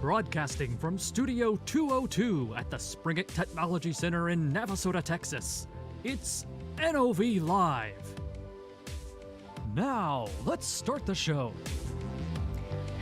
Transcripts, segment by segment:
broadcasting from Studio 202 at the Springett Technology Center in Navasota, Texas. It's NOV Live. Now, let's start the show.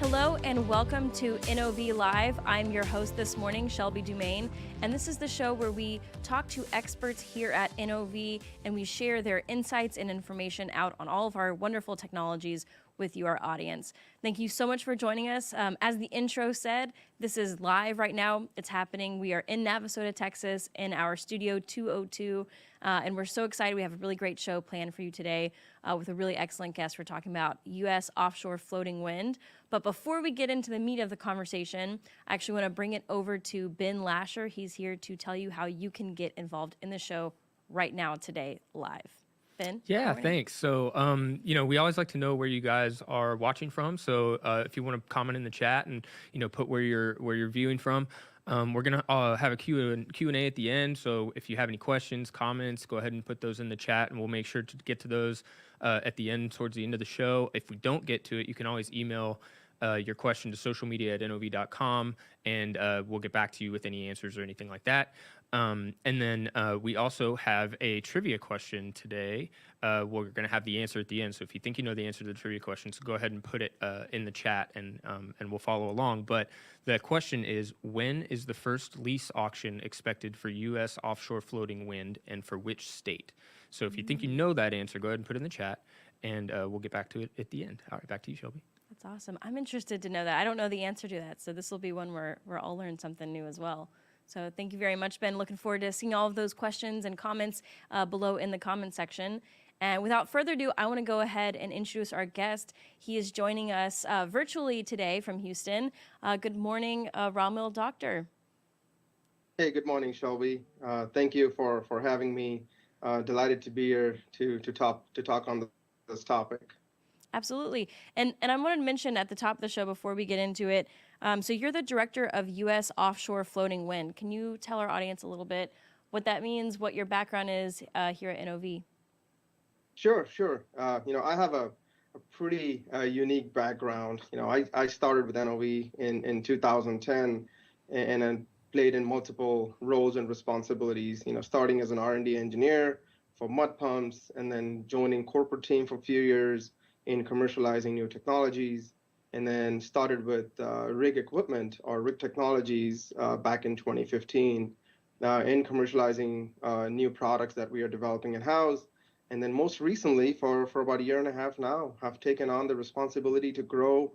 Hello and welcome to NOV Live. I'm your host this morning, Shelby Dumaine, and this is the show where we talk to experts here at NOV and we share their insights and information out on all of our wonderful technologies with you, our audience. Thank you so much for joining us. As the intro said, this is live right now. It's happening. We are in Navasota, Texas, in our Studio 202, and we're so excited. We have a really great show planned for you today with a really excellent guest. We're talking about U.S. offshore floating wind. But before we get into the meat of the conversation, I actually want to bring it over to Ben Lasher. He's here to tell you how you can get involved in the show right now, today, live. Ben? Yeah, thanks. So, we always like to know where you guys are watching from. So if you want to comment in the chat and, put where you're viewing from. We're going to have a Q&A at the end. So if you have any questions, comments, go ahead and put those in the chat, and we'll make sure to get to those at the end, towards the end of the show. If we don't get to it, you can always email your question to socialmedia@nov.com, and we'll get back to you with any answers or anything like that. And then we also have a trivia question today. We're going to have the answer at the end. So if you think you know the answer to the trivia question, so go ahead and put it in the chat, and we'll follow along. But the question is, when is the first lease auction expected for U.S. offshore floating wind, and for which state? So if you think you know that answer, go ahead and put it in the chat, and we'll get back to it at the end. All right, back to you, Shelby. That's awesome. I'm interested to know that. I don't know the answer to that, so this will be one where I'll learn something new as well. So thank you very much, Ben. Looking forward to seeing all of those questions and comments below in the comment section. And without further ado, I want to go ahead and introduce our guest. He is joining us virtually today from Houston. Good morning, Romil Doctor. Hey, good morning, Shelby. Thank you for having me. Delighted to be here to talk on this topic. Absolutely. And I wanted to mention at the top of the show before we get into it, so you're the director of U.S. offshore floating wind. Can you tell our audience a little bit what that means, what your background is here at NOV? Sure. I have a pretty unique background. I started with NOV in 2010 and then played in multiple roles and responsibilities, starting as an R&D engineer for mud pumps, and then joining corporate team for a few years in commercializing new technologies, and then started with rig equipment or rig technologies back in 2015 in commercializing new products that we are developing in-house. And then most recently, for about a year and a half now, have taken on the responsibility to grow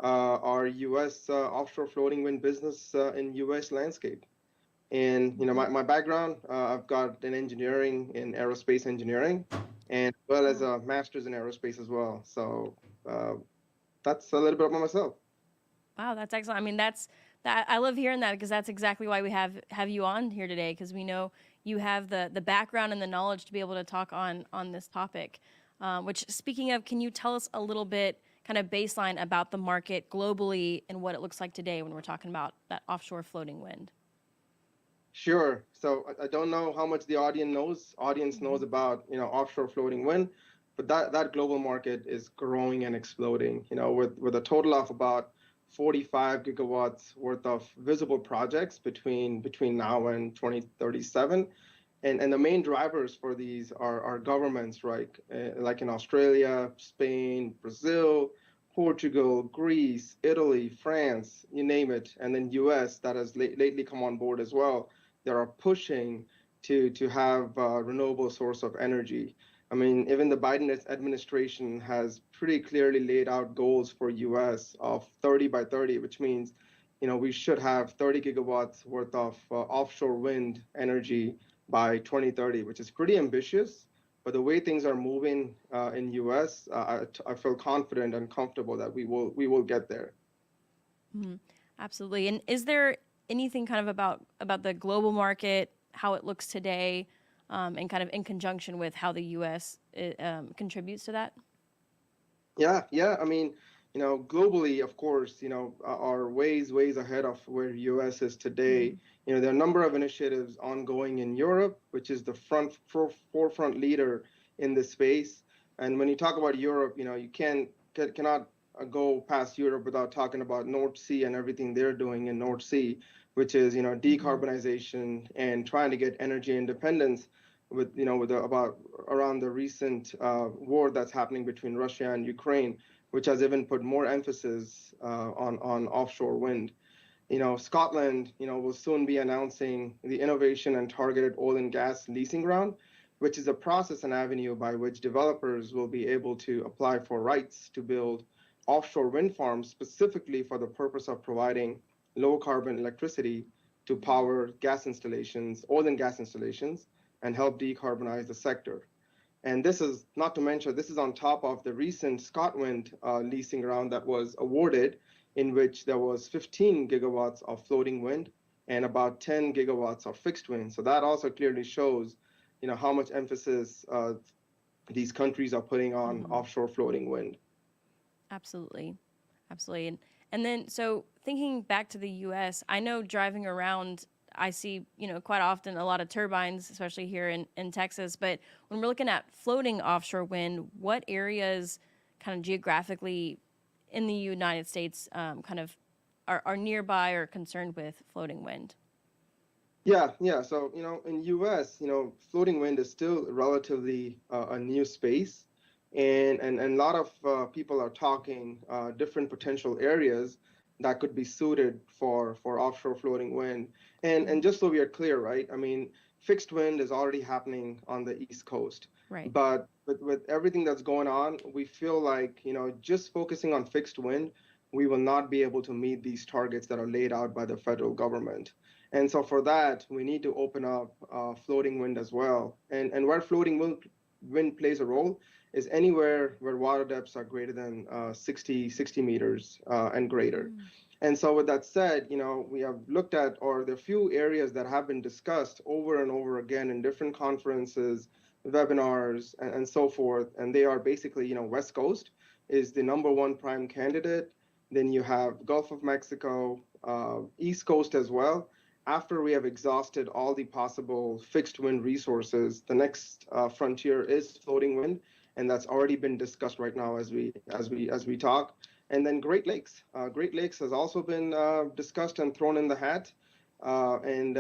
our U.S. offshore floating wind business in U.S. landscape. And my background, I've got an engineering in aerospace engineering, and as well as a master's in aerospace as well. So that's a little bit about myself. Wow, that's excellent. I mean, I love hearing that, because that's exactly why we have you on here today, because we know you have the background and the knowledge to be able to talk on this topic. Which, speaking of, can you tell us a little bit kind of baseline about the market globally and what it looks like today when we're talking about that offshore floating wind? Sure. So I don't know how much the audience knows about offshore floating wind, but that global market is growing and exploding. With a total of about 45 gigawatts worth of visible projects between now and 2037, and the main drivers for these are governments, right? Like in Australia, Spain, Brazil, Portugal, Greece, Italy, France, you name it, and then U.S. that has lately come on board as well. They are pushing to have a renewable source of energy. I mean, even the Biden administration has pretty clearly laid out goals for U.S. of 30 by 30, which means, we should have 30 gigawatts worth of offshore wind energy by 2030, which is pretty ambitious. But the way things are moving in U.S., I feel confident and comfortable that we will get there. Mm-hmm. Absolutely. And is there anything kind of about the global market, how it looks today, and kind of in conjunction with how the U.S. contributes to that? Yeah. I mean, globally, of course, are ways ahead of where U.S. is today. Mm-hmm. There are a number of initiatives ongoing in Europe, which is the forefront leader in this space. And when you talk about Europe, you cannot go past Europe without talking about North Sea and everything they're doing in North Sea, which is, decarbonization and trying to get energy independence with, about around the recent war that's happening between Russia and Ukraine, which has even put more emphasis on offshore wind. Scotland, will soon be announcing the innovation and targeted oil and gas leasing round, which is a process and avenue by which developers will be able to apply for rights to build offshore wind farms specifically for the purpose of providing low carbon electricity to power gas installations, oil and gas installations, and help decarbonize the sector. And this is not to mention, this is on top of the recent ScotWind leasing round that was awarded, in which there was 15 gigawatts of floating wind and about 10 gigawatts of fixed wind. So that also clearly shows, how much emphasis these countries are putting on offshore floating wind. Absolutely. Absolutely. And then, so thinking back to the U.S., I know driving around, I see, quite often a lot of turbines, especially here in Texas. But when we're looking at floating offshore wind, what areas kind of geographically in the United States kind of are nearby or concerned with floating wind? Yeah. So, in U.S., floating wind is still relatively a new space. And a lot of people are talking different potential areas that could be suited for offshore floating wind. And just so we are clear, right? I mean, fixed wind is already happening on the East Coast. Right. But with everything that's going on, we feel like, just focusing on fixed wind, we will not be able to meet these targets that are laid out by the federal government. And so for that, we need to open up floating wind as well. And where floating wind plays a role is anywhere where water depths are greater than 60 meters and greater. And so with that said, we have looked at, or there are few areas that have been discussed over and over again in different conferences, webinars, and so forth. And they are basically, West Coast is the number one prime candidate. Then you have Gulf of Mexico, East Coast as well. After we have exhausted all the possible fixed wind resources, the next frontier is floating wind, and that's already been discussed right now as we talk. And then Great Lakes. Great Lakes has also been discussed and thrown in the hat, and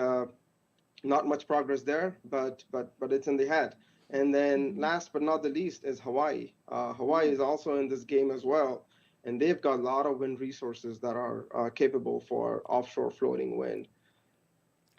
not much progress there, but it's in the hat. And then last but not the least is Hawaii. Hawaii is also in this game as well, and they've got a lot of wind resources that are capable for offshore floating wind.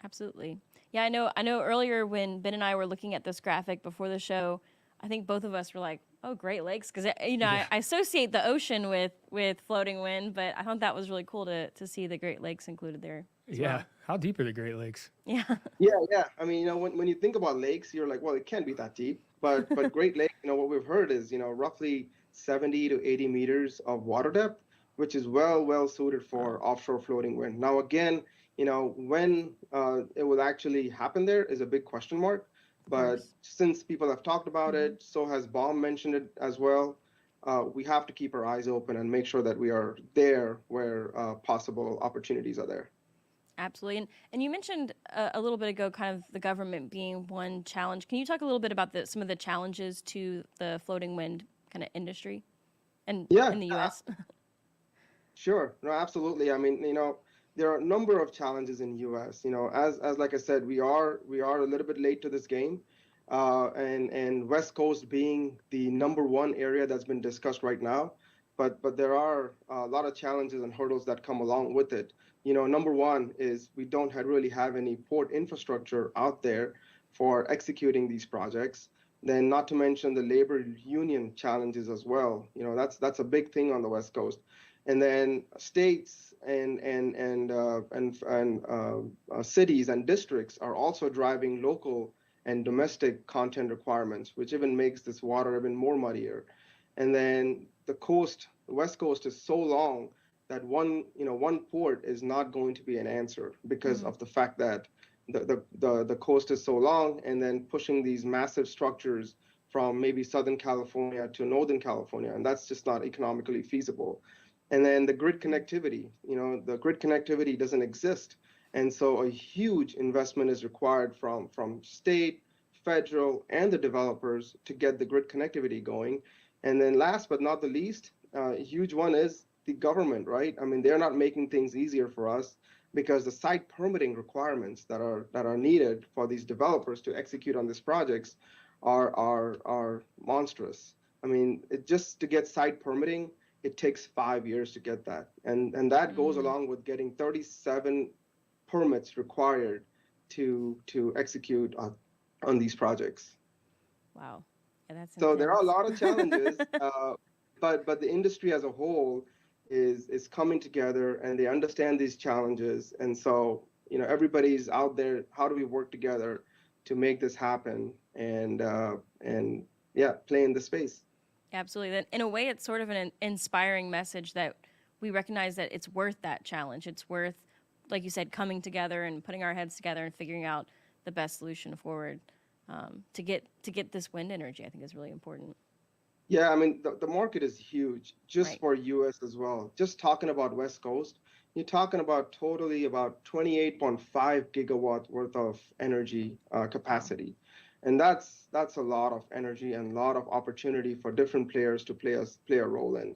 Absolutely. Yeah, I know earlier when Ben and I were looking at this graphic before the show, I think both of us were like, oh, Great Lakes, because I associate the ocean with floating wind, but I thought that was really cool to see the Great Lakes included there. Yeah. Well. How deep are the Great Lakes? Yeah. Yeah. I mean, when you think about lakes, you're like, well, it can't be that deep. But Great Lake, what we've heard is, roughly 70 to 80 meters of water depth, which is well suited for offshore floating wind. Now, again, when it will actually happen there is a big question mark. But since people have talked about it, so has Baum mentioned it as well, we have to keep our eyes open and make sure that we are there where possible opportunities are there. Absolutely. And you mentioned a little bit ago kind of the government being one challenge. Can you talk a little bit about some of the challenges to the floating wind kind of industry in the U.S.? Sure. No, absolutely. I mean, there are a number of challenges in U.S. As like I said, we are a little bit late to this game, and West Coast being the number one area that's been discussed right now, but there are a lot of challenges and hurdles that come along with it. Number one is we don't really have any port infrastructure out there for executing these projects. Then, not to mention the labor union challenges as well. That's a big thing on the West Coast. And then states and cities and districts are also driving local and domestic content requirements, which even makes this water even more muddier. And then the West Coast is so long that one port is not going to be an answer because of the fact that the coast is so long, and then pushing these massive structures from maybe Southern California to Northern California, and that's just not economically feasible. And then the grid connectivity, the grid connectivity doesn't exist. And so a huge investment is required from state, federal, and the developers to get the grid connectivity going. And then last but not the least, huge one is the government, right? I mean, they're not making things easier for us because the site permitting requirements that are needed for these developers to execute on these projects are monstrous. I mean, just to get site permitting, it takes 5 years to get that, and that goes Mm, along with getting 37 permits required to execute on these projects. wow. Yeah, that's So there are a intense. lot of challenges, but the industry as a whole is coming together and they understand these challenges, and so everybody's out there. How do we work together to make this happen and yeah, play in the space? Absolutely. That in a way, it's sort of an inspiring message that we recognize that it's worth that challenge. It's worth, like you said, coming together and putting our heads together and figuring out the best solution forward to get this wind energy. I think is really important. Yeah, I mean, the market is huge just Right. for US as well. Just talking about West Coast, you're talking about totally about 28.5 gigawatt worth of energy Wow. capacity. And that's a lot of energy and a lot of opportunity for different players to play a role in.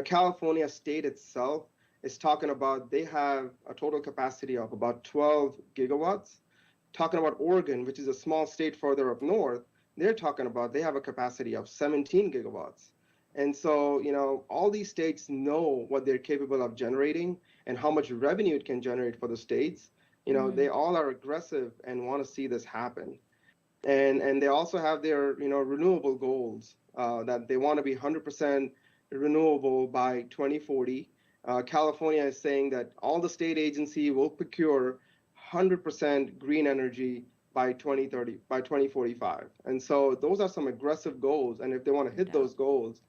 California state itself is talking about they have a total capacity of about 12 gigawatts. Talking about Oregon, which is a small state further up north, they're talking about they have a capacity of 17 gigawatts. And so, all these states know what they're capable of generating and how much revenue it can generate for the states. Mm, They all are aggressive and want to see this happen. And they also have their, renewable goals that they want to be 100% renewable by 2040. California is saying that all the state agency will procure 100% green energy by 2030, by 2045. And so those are some aggressive goals. And if they want to no hit doubt. those goals,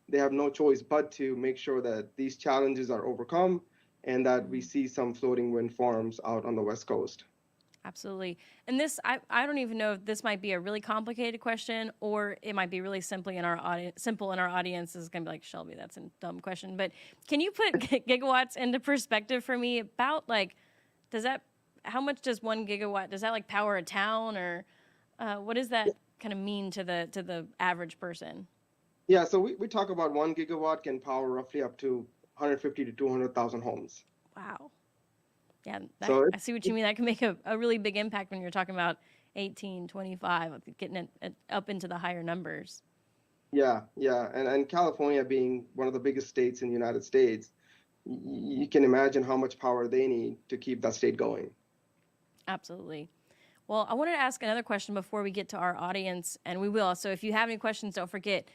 they have no choice but to make sure that these challenges are overcome and that we Mm. see some floating wind farms out on the West Coast. Absolutely. And this, I don't even know if this might be a really complicated question or it might be really simply in our audience, simple in our audience is going to be like, Shelby, that's a dumb question. But can you put gigawatts into perspective for me about like, does that, how much does 1 gigawatt, does that like power a town or what does that kind of mean to the average person? Yeah, so we talk about 1 gigawatt can power roughly up to 150 to 200,000 homes. Wow. Yeah, that, So I see what you mean. That can make a really big impact when you're talking about 18, 25, getting it up into the higher numbers. yeah, yeah, and California being one of the biggest states in the United States, you can imagine how much power they need to keep that state going. Absolutely. Well, I wanted to ask another question before we get to our audience, and we will. So if you have any questions, don't forget,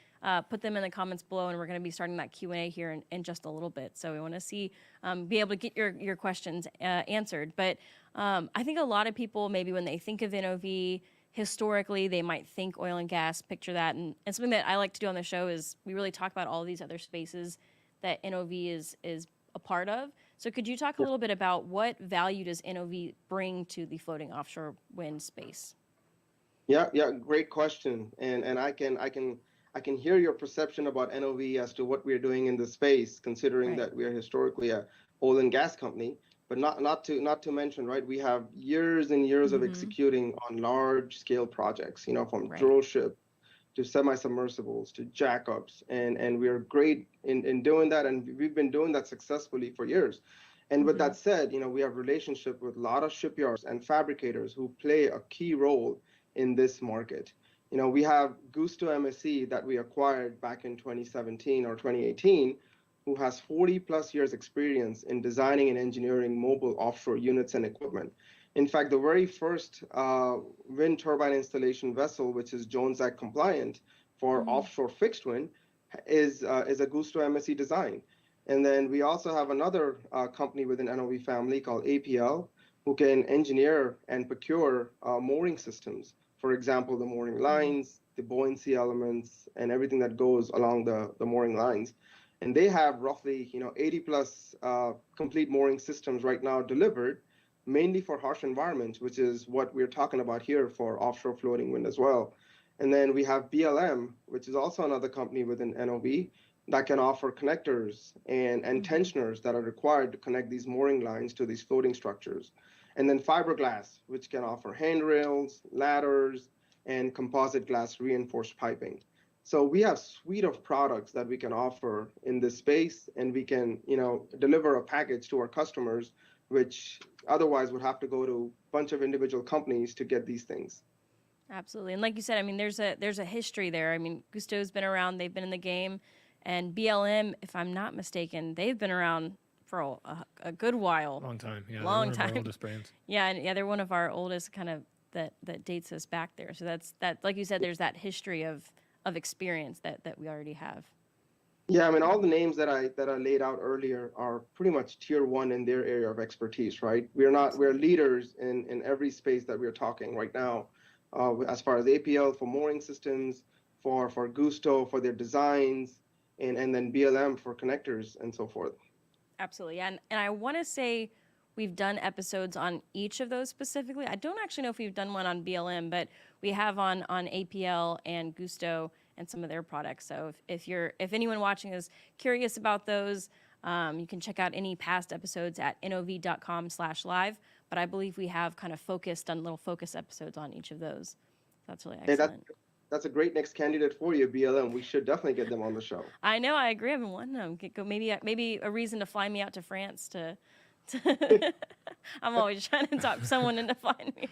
put them in the comments below, and we're going to be starting that Q&A here in just a little bit. So we want to be able to get your questions answered. But I think a lot of people, maybe when they think of NOV, historically, they might think oil and gas, picture that. And something that I like to do on the show is we really talk about all these other spaces that NOV is a part of. So could you talk a little bit about what value does NOV bring to the floating offshore wind space? Yeah, yeah, great question. And I can hear your perception about NOV as to what we're doing in the space, considering Right. that we are historically a oil and gas company. But not to mention, right? We have years and years of Mm-hmm. executing on large scale projects, from Right. drill ship to semi-submersibles to jackups, and we are great in doing that, and we've been doing that successfully for years. And with Mm-hmm. that said, we have relationship with a lot of shipyards and fabricators who play a key role in this market. We have Gusto MSC that we acquired back in 2017 or 2018, who has 40 plus years experience in designing and engineering mobile offshore units and equipment. In fact, the very first wind turbine installation vessel, which is Jones Act compliant for Mm-hmm. offshore fixed wind, is a Gusto MSC design. And then we also have another company within NOV family called APL, who can engineer and procure mooring systems. For example, the mooring Mm-hmm. lines, the buoyancy elements, and everything that goes along the mooring lines. And they have roughly, 80 plus complete mooring systems right now delivered, mainly for harsh environments, which is what we're talking about here for offshore floating wind as well. And then we have BLM, which is also another company within NOV that can offer connectors and Mm-hmm. tensioners that are required to connect these mooring lines to these floating structures. And then fiberglass, which can offer handrails, ladders, and composite glass reinforced piping. So we have suite of products that we can offer in this space, and we can, deliver a package to our customers, which otherwise would have to go to a bunch of individual companies to get these things. Absolutely. And like you said, I mean, there's a history there. I mean, Gusto's been around, they've been in the game, and BLM, if I'm not mistaken, they've been around for a good while. Long time. Yeah. Long they're one time. Of our oldest brands. Yeah, and they're one of our oldest kind of that dates us back there. So that like you said, there's that history of experience that we already have. Yeah, I mean, all the names that I laid out earlier are pretty much tier one in their area of expertise, right? We're leaders in every space that we're talking right now, as far as APL for mooring systems, for Gusto for their designs, and then BLM for connectors and so forth. Absolutely. And I want to say we've done episodes on each of those specifically. I don't actually know if we've done one on BLM, but we have on APL and Gusto and some of their products. So if anyone watching is curious about those, you can check out any past episodes at nov.com/live. But I believe we have kind of focused on little focus episodes on each of those. So that's really excellent. Hey, that's a great next candidate for you, BLM. We should definitely get them on the show. I know, I agree. I've been wanting them. Maybe a reason to fly me out to France to I'm always trying to talk someone into flying me.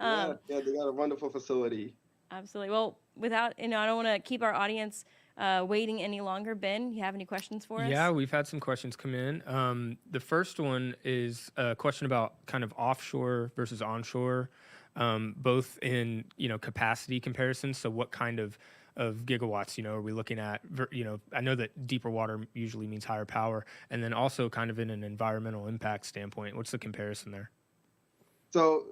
Yeah, they got a wonderful facility. Absolutely. Well, without, I don't want to keep our audience waiting any longer. Ben, you have any questions for us? Yeah, we've had some questions come in. The first one is a question about kind of offshore versus onshore, both in, capacity comparisons. So what kind of gigawatts, are we looking at? I know that deeper water usually means higher power, and then also kind of in an environmental impact standpoint. What's the comparison there? So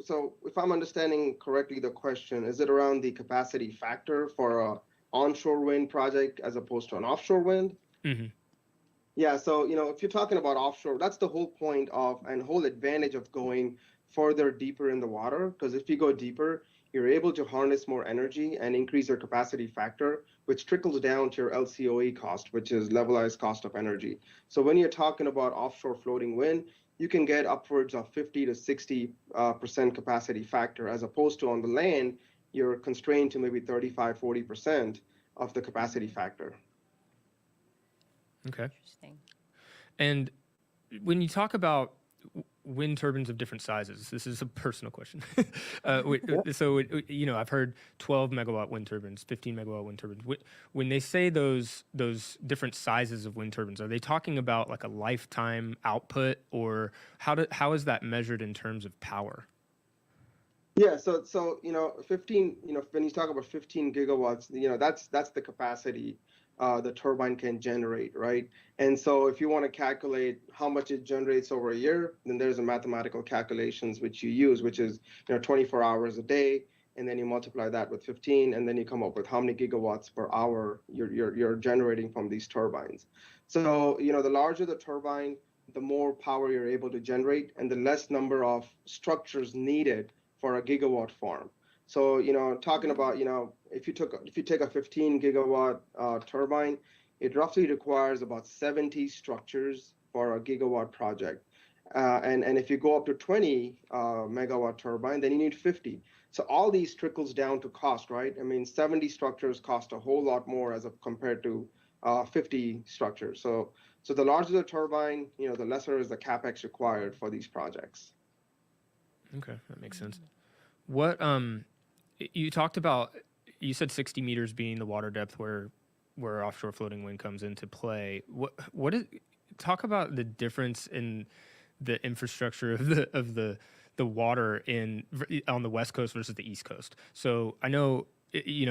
if I'm understanding correctly, the question, is it around the capacity factor for a onshore wind project as opposed to an offshore wind? Mm-hmm. Yeah, so, if you're talking about offshore, that's the whole point of and whole advantage of going further deeper in the water, because if you go deeper, you're able to harness more energy and increase your capacity factor, which trickles down to your LCOE cost, which is levelized cost of energy. So when you're talking about offshore floating wind, you can get upwards of 50 to 60% capacity factor, as opposed to on the land, you're constrained to maybe 35, 40% of the capacity factor. Okay. Interesting. And when you talk about wind turbines of different sizes, this is a personal question. So, I've heard 12 megawatt wind turbines, 15 megawatt wind turbines. When they say those different sizes of wind turbines, are they talking about like a lifetime output, or how is that measured in terms of power? Yeah, so 15, when you talk about 15 gigawatts, that's the capacity the turbine can generate, right? And so if you want to calculate how much it generates over a year, then there's a mathematical calculations which you use, which is 24 hours a day, and then you multiply that with 15, and then you come up with how many gigawatts per hour you're generating from these turbines. So the larger the turbine, the more power you're able to generate, and the less number of structures needed for a gigawatt farm. So, talking about, if you take a 15 gigawatt turbine, it roughly requires about 70 structures for a gigawatt project. And if you go up to 20 megawatt turbine, then you need 50. So all these trickles down to cost, right? I mean, 70 structures cost a whole lot more as compared to 50 structures. So the larger the turbine, the lesser is the capex required for these projects. Okay, that makes sense. What you talked about, you said 60 meters being the water depth where offshore floating wind comes into play. What is, talk about the difference in the infrastructure of the water on the West Coast versus the East Coast. So I know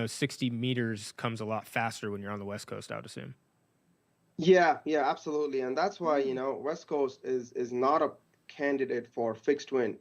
60 meters comes a lot faster when you're on the West Coast, I would assume. Yeah, absolutely, and that's why West Coast is not a candidate for fixed wind,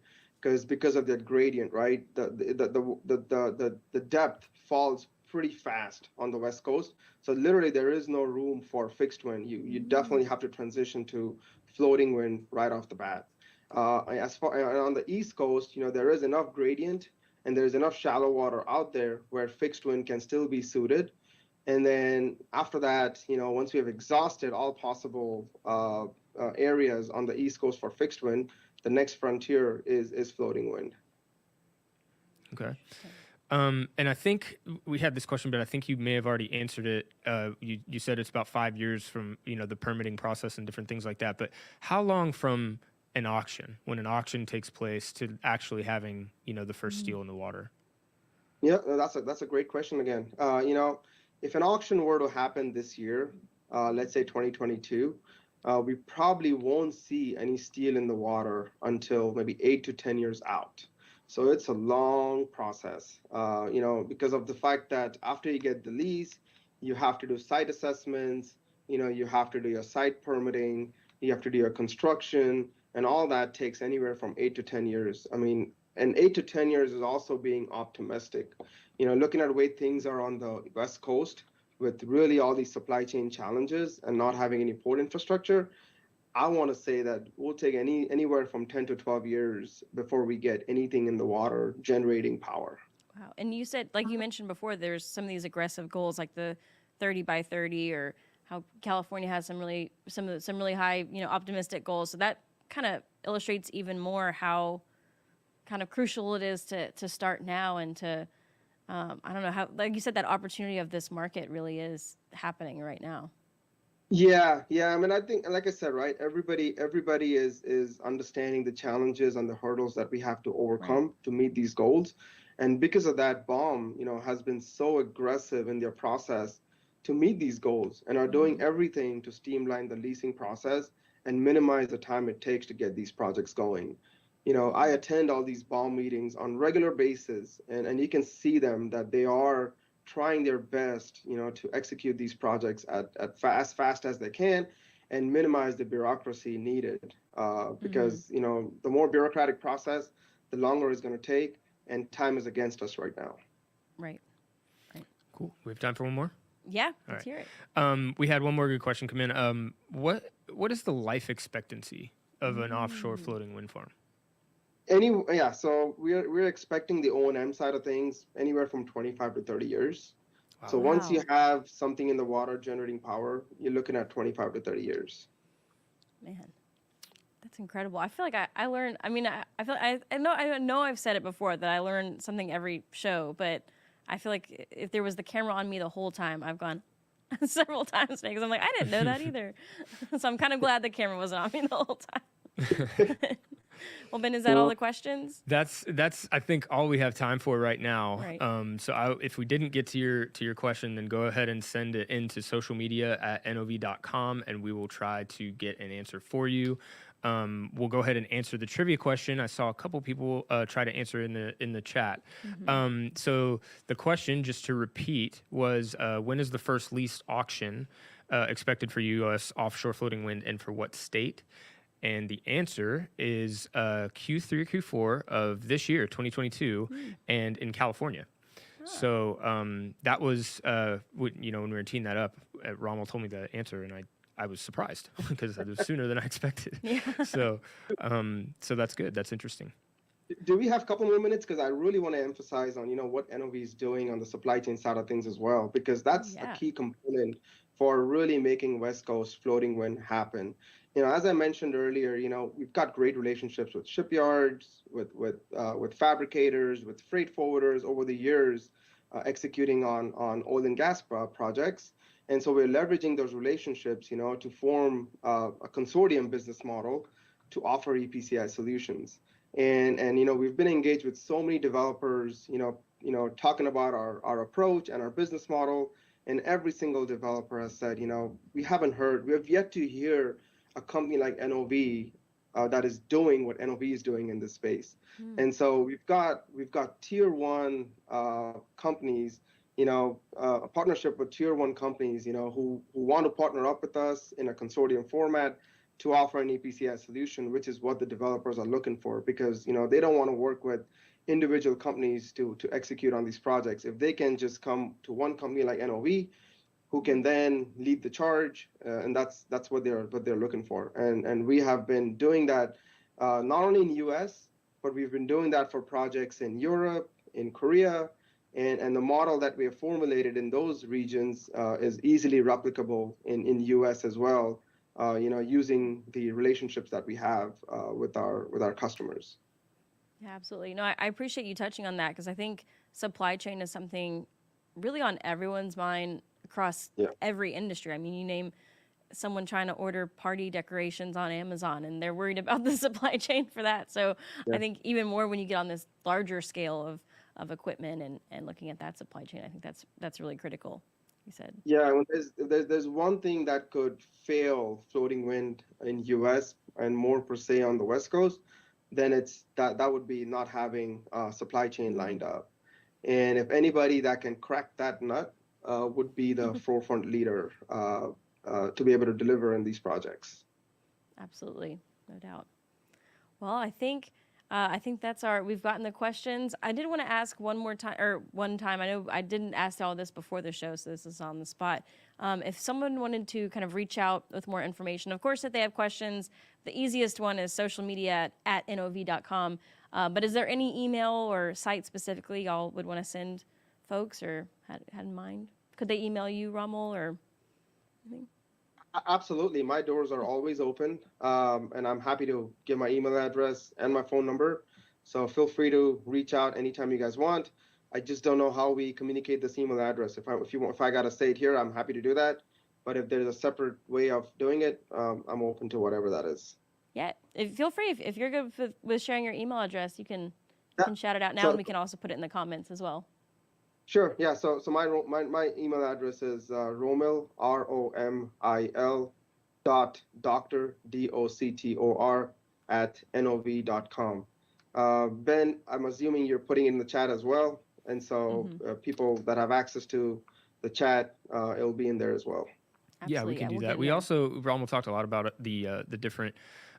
because of that gradient, right? The depth falls pretty fast on the West Coast. So literally there is no room for fixed wind. You definitely have to transition to floating wind right off the bat. As far on the East Coast, there is enough gradient and there's enough shallow water out there where fixed wind can still be suited. And then after that, once we have exhausted all possible areas on the East Coast for fixed wind, the next frontier is floating wind. Okay. And I think we had this question, but I think you may have already answered it. You said it's about 5 years from, the permitting process and different things like that. But how long from an auction, when an auction takes place, to actually having, the first steel in the water? Yeah, that's a great question again. If an auction were to happen this year, let's say 2022, we probably won't see any steel in the water until maybe 8 to 10 years out. So it's a long process, because of the fact that after you get the lease, you have to do site assessments, you have to do your site permitting, you have to do your construction, and all that takes anywhere from 8 to 10 years. I mean, and 8 to 10 years is also being optimistic. Looking at the way things are on the West Coast with really all these supply chain challenges and not having any port infrastructure, I want to say that we'll take anywhere from 10 to 12 years before we get anything in the water generating power. Wow. And you said, like you mentioned before, there's some of these aggressive goals, like the 30 by 30, or how California has some really high, optimistic goals. So that kind of illustrates even more how kind of crucial it is to start now and to, I don't know how, like you said, that opportunity of this market really is happening right now. Yeah. I mean, I think, like I said, right, everybody is understanding the challenges and the hurdles that we have to overcome to meet these goals. And because of that, BOM, has been so aggressive in their process to meet these goals and are doing everything to streamline the leasing process and minimize the time it takes to get these projects going. I attend all these BOM meetings on regular basis, and you can see them that they are trying their best, to execute these projects as fast as they can and minimize the bureaucracy needed. Because, the more bureaucratic process, the longer it's going to take, and time is against us right now. Right. Cool. We have time for one more? Yeah, let's hear it. We had one more good question come in. What is the life expectancy of an offshore floating wind farm? So we're expecting the O&M side of things anywhere from 25 to 30 years. Wow. So once you have something in the water generating power, you're looking at 25 to 30 years. Man, that's incredible. I feel like I learned. I mean, I know I've said it before that I learn something every show, but I feel like if there was the camera on me the whole time, I've gone several times today because I'm like, I didn't know that either. So I'm kind of glad the camera wasn't on me the whole time. Well, Ben, is that all the questions? That's I think all we have time for right now. Right. So if we didn't get to your question, then go ahead and send it into social media at NOV.com, and we will try to get an answer for you. We'll go ahead and answer the trivia question. I saw a couple people try to answer in the chat. So the question, just to repeat, was when is the first lease auction expected for U.S. offshore floating wind, and for what state? And the answer is Q3 or Q4 of this year, 2022, and in California. So that was, when we were teeing that up, Romil told me the answer, and I was surprised because it was sooner than I expected. Yeah. So that's good. That's interesting. Do we have a couple more minutes? Because I really want to emphasize on, what NOV is doing on the supply chain side of things as well, because that's a key component for really making West Coast floating wind happen. As I mentioned earlier, we've got great relationships with shipyards, with fabricators, with freight forwarders over the years, executing on oil and gas projects. And so we're leveraging those relationships, to form a consortium business model to offer EPCI solutions. And we've been engaged with so many developers, talking about our approach and our business model. And every single developer has said, we have yet to hear a company like NOV that is doing what NOV is doing in this space. And so we've got tier one companies, a partnership with tier one companies, who want to partner up with us in a consortium format to offer an EPCI solution, which is what the developers are looking for, because they don't want to work with individual companies to execute on these projects. If they can just come to one company like NOV, who can then lead the charge, and that's what they're looking for. And we have been doing that not only in the U.S., but we've been doing that for projects in Europe, in Korea, and the model that we have formulated in those regions is easily replicable in the U.S. as well. Using the relationships that we have with our customers. Yeah, absolutely. No, I appreciate you touching on that because I think supply chain is something really on everyone's mind across Yeah. every industry. I mean, you name someone trying to order party decorations on Amazon and they're worried about the supply chain for that. So Yeah. I think even more when you get on this larger scale of equipment and looking at that supply chain, I think that's really critical, you said. Yeah, when there's one thing that could fail floating wind in US and more per se on the West Coast, then it's that would be not having supply chain lined up. And if anybody that can crack that nut would be the forefront leader to be able to deliver in these projects. Absolutely, no doubt. Well, I think that's we've gotten the questions. I did want to ask one time. I know I didn't ask all this before the show, so this is on the spot. If someone wanted to kind of reach out with more information, of course, if they have questions, the easiest one is social media at NOV.com. But is there any email or site specifically y'all would want to send folks or had in mind? Could they email you, Romil, or anything? Absolutely. My doors are always open, and I'm happy to give my email address and my phone number. So feel free to reach out anytime you guys want. I just don't know how we communicate this email address. If I gotta say it here, I'm happy to do that. But if there's a separate way of doing it, I'm open to whatever that is. Yeah, feel free if you're good with sharing your email address, you can shout it out now, So- and we can also put it in the comments as well. Sure. Yeah. So my email address is Romil ROMIL .doctor DOCTOR at NOV.com. Ben, I'm assuming you're putting it in the chat as well, and so people that have access to the chat, it'll be in there as well. Yeah, we Absolutely, can do we'll that. get in We there. also, Romil talked a lot about the different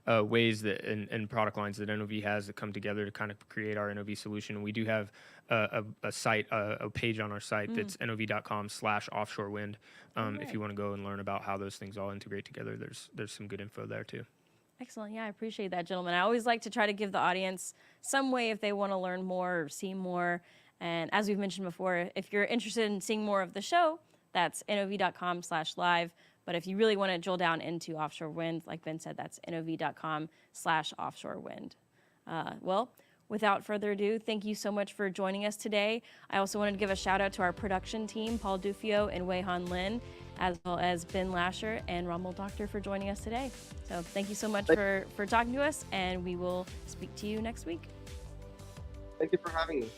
ways that and product lines that NOV has that come together to kind of create our NOV solution. We do have a site, a page on our site that's NOV.com/offshore wind. If you want to go and learn about how those things all integrate together, there's some good info there too. Excellent. Yeah, I appreciate that, gentlemen. I always like to try to give the audience some way if they want to learn more or see more. And as we've mentioned before, if you're interested in seeing more of the show, that's NOV.com/live. But if you really want to drill down into offshore wind, like Ben said, that's NOV.com/offshore wind. Well, without further ado, thank you so much for joining us today. I also wanted to give a shout out to our production team, Paul Dufio and Wei-Han Lin, as well as Ben Lasher and Romil Doctor for joining us today. So thank you so much for talking to us, and we will speak to you next week. Thank you for having me.